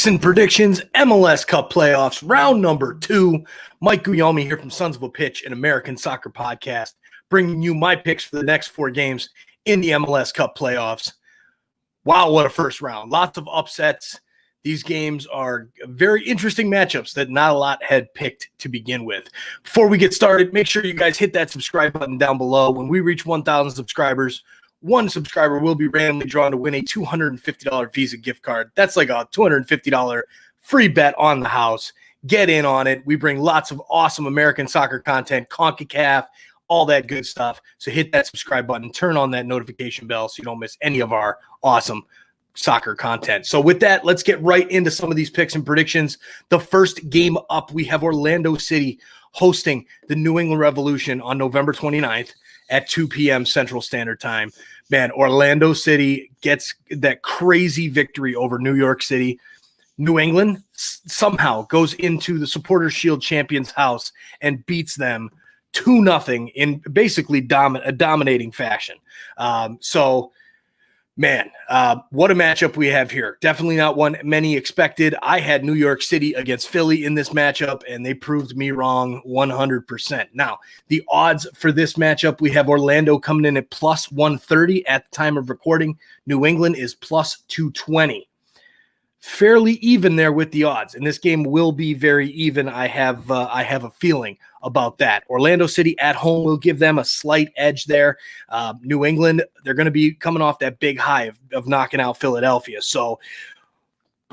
Picks and predictions, MLS Cup playoffs, round number 2. Mike Guillaume here from Sons of a Pitch, an American soccer podcast, bringing you my picks for the next 4 games in the MLS Cup playoffs. Wow, what a first round. Lots of upsets. These games are very interesting matchups that not a lot had picked to begin with. Before we get started, make sure you guys hit that subscribe button down below. When we reach 1,000 subscribers, one subscriber will be randomly drawn to win a $250 Visa gift card. That's like a $250 free bet on the house. Get in on it. We bring lots of awesome American soccer content, CONCACAF, all that good stuff. So hit that subscribe button, turn on that notification bell so you don't miss any of our awesome soccer content. So with that, let's get right into some of these picks and predictions. The first game up, we have Orlando City hosting the New England Revolution on November 29th at 2 p.m. Central Standard Time. Man, Orlando City gets that crazy victory over New York City. New England somehow goes into the Supporters Shield champions' house and beats them 2-0 in basically a dominating fashion. Man, what a matchup we have here. Definitely not one many expected. I had New York City against Philly in this matchup, and they proved me wrong 100%. Now, the odds for this matchup, we have Orlando coming in at plus 130 at the time of recording. New England is plus 220. Fairly even there with the odds, and this game will be very even. I have a feeling about that. Orlando City at home will give them a slight edge there. New England, they're going to be coming off that big high of knocking out Philadelphia. So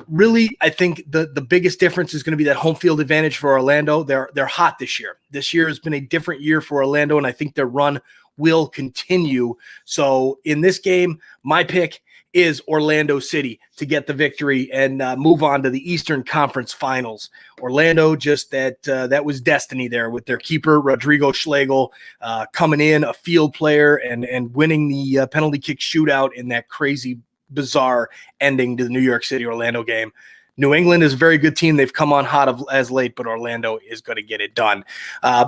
really, I think the biggest difference is going to be that home field advantage for Orlando. They're hot this year. This year has been a different year for Orlando, and I think their run will continue. So in this game, my pick is Orlando City to get the victory and move on to the Eastern Conference Finals. Orlando, just that was destiny there with their keeper, Rodrigo Schlegel, coming in, a field player, and winning the penalty kick shootout in that crazy, bizarre ending to the New York City-Orlando game. New England is a very good team. They've come on hot as late, but Orlando is going to get it done.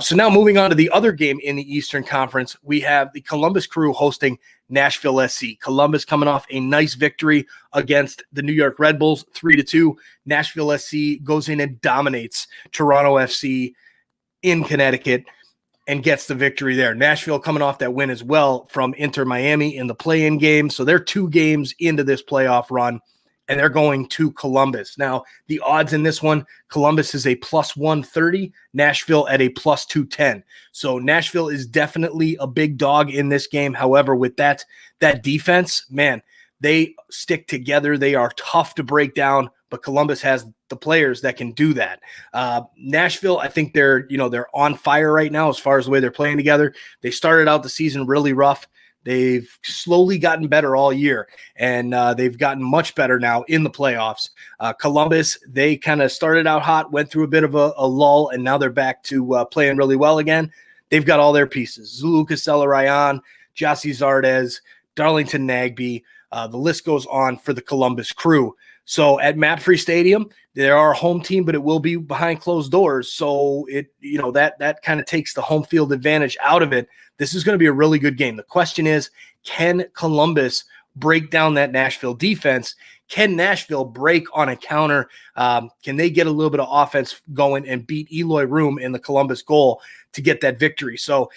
So now moving on to the other game in the Eastern Conference, we have the Columbus Crew hosting Nashville SC. Columbus coming off a nice victory against the New York Red Bulls, 3-2. Nashville SC goes in and dominates Toronto FC in Connecticut and gets the victory there. Nashville coming off that win as well from Inter Miami in the play-in game. So they're 2 games into this playoff run, and they're going to Columbus. Now, the odds in this one, Columbus is a plus 130, Nashville at a plus 210. So Nashville is definitely a big dog in this game. However, with that defense, man, they stick together. They are tough to break down, but Columbus has the players that can do that. Nashville, I think they're on fire right now as far as the way they're playing together. They started out the season really rough. They've slowly gotten better all year, and they've gotten much better now in the playoffs. Columbus, they kind of started out hot, went through a bit of a lull, and now they're back to playing really well again. They've got all their pieces. Zulu Casella-Ryan, Jossie Zardes, Darlington Nagbe. The list goes on for the Columbus Crew. So at MAPFRE Stadium, they're our home team, but it will be behind closed doors. So that kind of takes the home field advantage out of it. This is going to be a really good game. The question is, can Columbus break down that Nashville defense? Can Nashville break on a counter? Can they get a little bit of offense going and beat Eloy Room in the Columbus goal to get that victory? So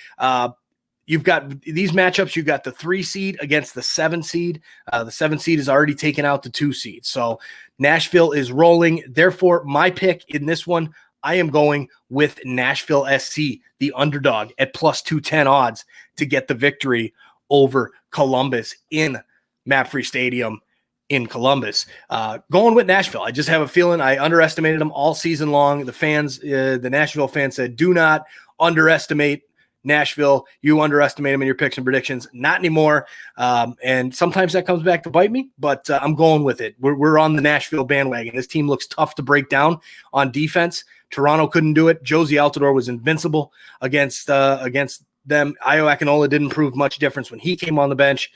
you've got these matchups. You've got the 3 seed against the 7 seed. The 7 seed is already taken out the 2 seed. So Nashville is rolling. Therefore, my pick in this one, I am going with Nashville SC, the underdog, at plus 210 odds to get the victory over Columbus in MAPFRE Stadium in Columbus. Going with Nashville. I just have a feeling I underestimated them all season long. The fans, the Nashville fans said, do not underestimate Nashville. You underestimate them in your picks and predictions. Not anymore. And sometimes that comes back to bite me, but I'm going with it. We're on the Nashville bandwagon. This team looks tough to break down on defense. Toronto couldn't do it. Josie Altidore was invincible against them. Ayo Akinola didn't prove much difference when he came on the bench.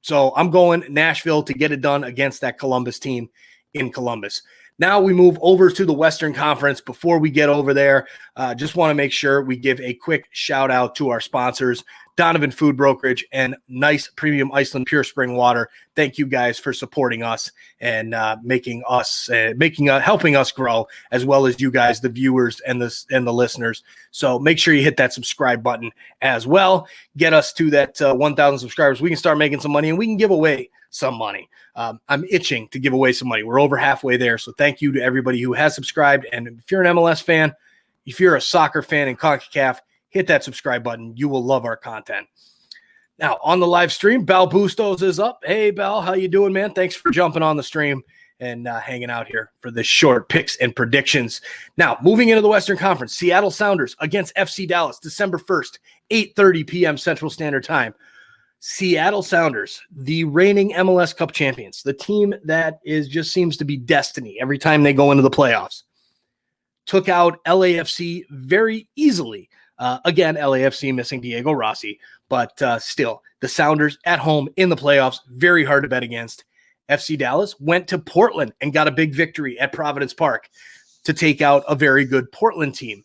So I'm going Nashville to get it done against that Columbus team in Columbus. Now we move over to the Western Conference. Before we get over there, just want to make sure we give a quick shout out to our sponsors, Donovan Food Brokerage, and Nice Premium Iceland Pure Spring Water. Thank you guys for supporting us and helping us grow, as well as you guys, the viewers and the listeners. So make sure you hit that subscribe button as well. Get us to that 1,000 subscribers. We can start making some money, and we can give away some money. I'm itching to give away some money. We're over halfway there. So thank you to everybody who has subscribed. And if you're an MLS fan, if you're a soccer fan in CONCACAF, hit that subscribe button. You will love our content. Now, on the live stream, Bal Bustos is up. Hey, Bal, how you doing, man? Thanks for jumping on the stream and hanging out here for this short picks and predictions. Now, moving into the Western Conference, Seattle Sounders against FC Dallas, December 1st, 8:30 p.m. Central Standard Time. Seattle Sounders, the reigning MLS Cup champions, the team that just seems to be destiny every time they go into the playoffs, took out LAFC very easily. Again, LAFC missing Diego Rossi, but still, the Sounders at home in the playoffs, very hard to bet against. FC Dallas went to Portland and got a big victory at Providence Park to take out a very good Portland team.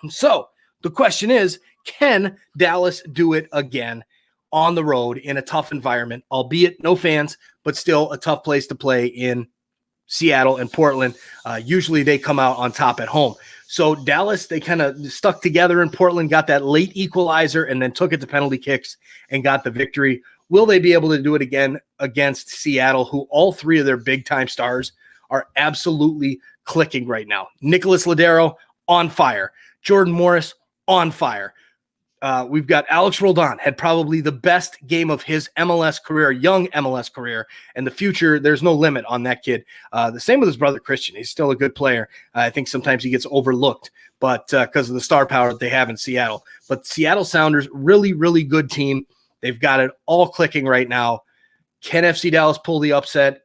So the question is, can Dallas do it again on the road in a tough environment, albeit no fans, but still a tough place to play in Seattle and Portland? Usually they come out on top at home. So Dallas, they kind of stuck together in Portland, got that late equalizer, and then took it to penalty kicks and got the victory. Will they be able to do it again against Seattle, who all three of their big-time stars are absolutely clicking right now? Nicholas Ladero on fire. Jordan Morris on fire. We've got Alex Roldan, had probably the best game of his MLS career, young MLS career, and the future, there's no limit on that kid. The same with his brother Christian. He's still a good player. I think sometimes he gets overlooked, but because of the star power that they have in Seattle. But Seattle Sounders, really, really good team. They've got it all clicking right now. Can FC Dallas pull the upset?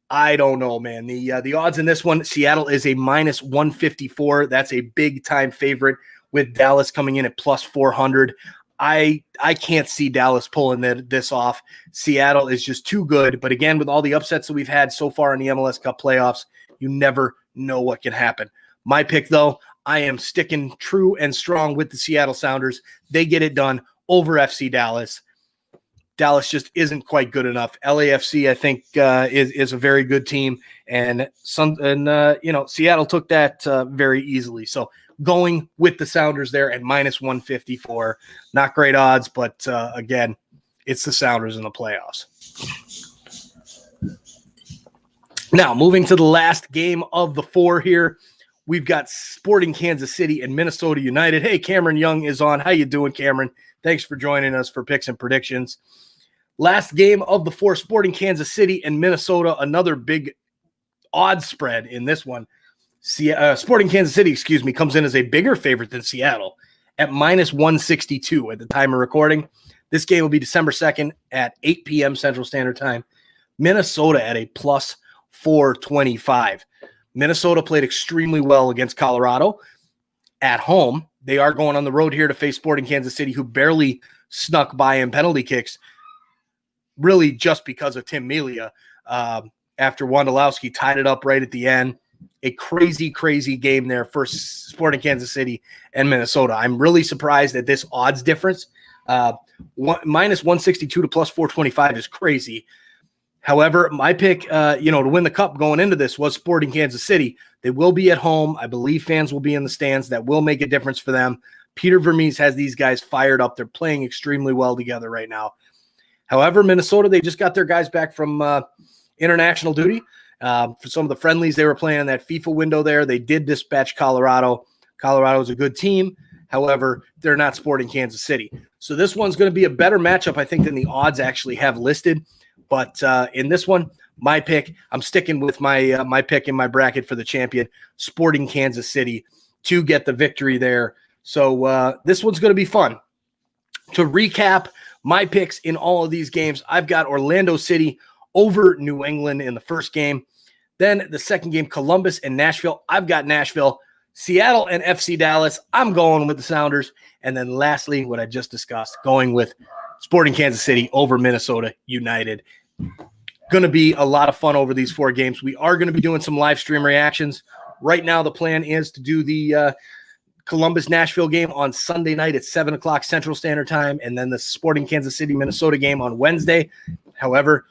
I don't know, man. The odds in this one, Seattle is a minus 154. That's a big-time favorite, with Dallas coming in at plus 400. I can't see Dallas pulling this off. Seattle is just too good. But again, with all the upsets that we've had so far in the MLS Cup playoffs, you never know what can happen. My pick, though, I am sticking true and strong with the Seattle Sounders. They get it done over FC Dallas. Dallas just isn't quite good enough. LAFC, I think, is a very good team, and Seattle took that very easily. So going with the Sounders there at minus 154, not great odds, but again, it's the Sounders in the playoffs. Now, moving to the last game of the four here, we've got Sporting Kansas City and Minnesota United. Hey, Cameron Young is on. How you doing, Cameron? Thanks for joining us for picks and predictions. Last game of the four, Sporting Kansas City and Minnesota, another big odds spread in this one. Sporting Kansas City, comes in as a bigger favorite than Seattle at minus 162 at the time of recording. This game will be December 2nd at 8 p.m. Central Standard Time. Minnesota at a plus 425. Minnesota played extremely well against Colorado at home. They are going on the road here to face Sporting Kansas City, who barely snuck by in penalty kicks, really just because of Tim Melia, after Wondolowski tied it up right at the end. A crazy, crazy game there for Sporting Kansas City and Minnesota. I'm really surprised at this odds difference. Minus 162 to plus 425 is crazy. However, my pick, to win the cup going into this was Sporting Kansas City. They will be at home. I believe fans will be in the stands. That will make a difference for them. Peter Vermees has these guys fired up. They're playing extremely well together right now. However, Minnesota, they just got their guys back from international duty. For some of the friendlies they were playing in that FIFA window there, they did dispatch Colorado. Colorado is a good team. However, they're not Sporting Kansas City. So this one's going to be a better matchup, I think, than the odds actually have listed. But in this one, my pick, I'm sticking with my pick in my bracket for the champion, Sporting Kansas City, to get the victory there. So this one's going to be fun. To recap my picks in all of these games, I've got Orlando City over New England in the first game. Then the second game, Columbus and Nashville. I've got Nashville. Seattle and FC Dallas, I'm going with the Sounders. And then lastly, what I just discussed, going with Sporting Kansas City over Minnesota United. Going to be a lot of fun over these four games. We are going to be doing some live stream reactions. Right now, the plan is to do the Columbus Nashville game on Sunday night at 7 o'clock Central Standard Time, and then the Sporting Kansas City Minnesota game on Wednesday. However,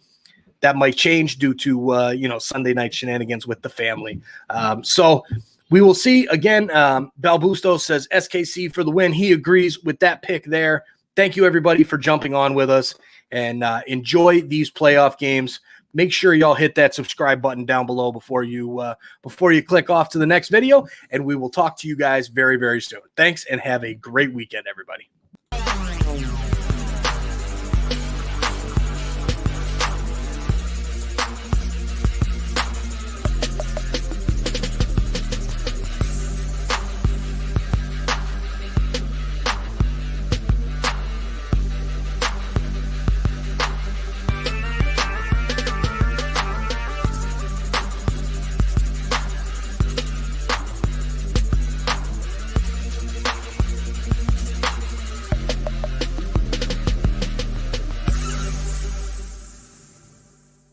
that might change due to Sunday night shenanigans with the family. So we will see. Again, Balbusto says SKC for the win. He agrees with that pick there. Thank you, everybody, for jumping on with us, and enjoy these playoff games. Make sure y'all hit that subscribe button down below before you click off to the next video, and we will talk to you guys very, very soon. Thanks, and have a great weekend, everybody.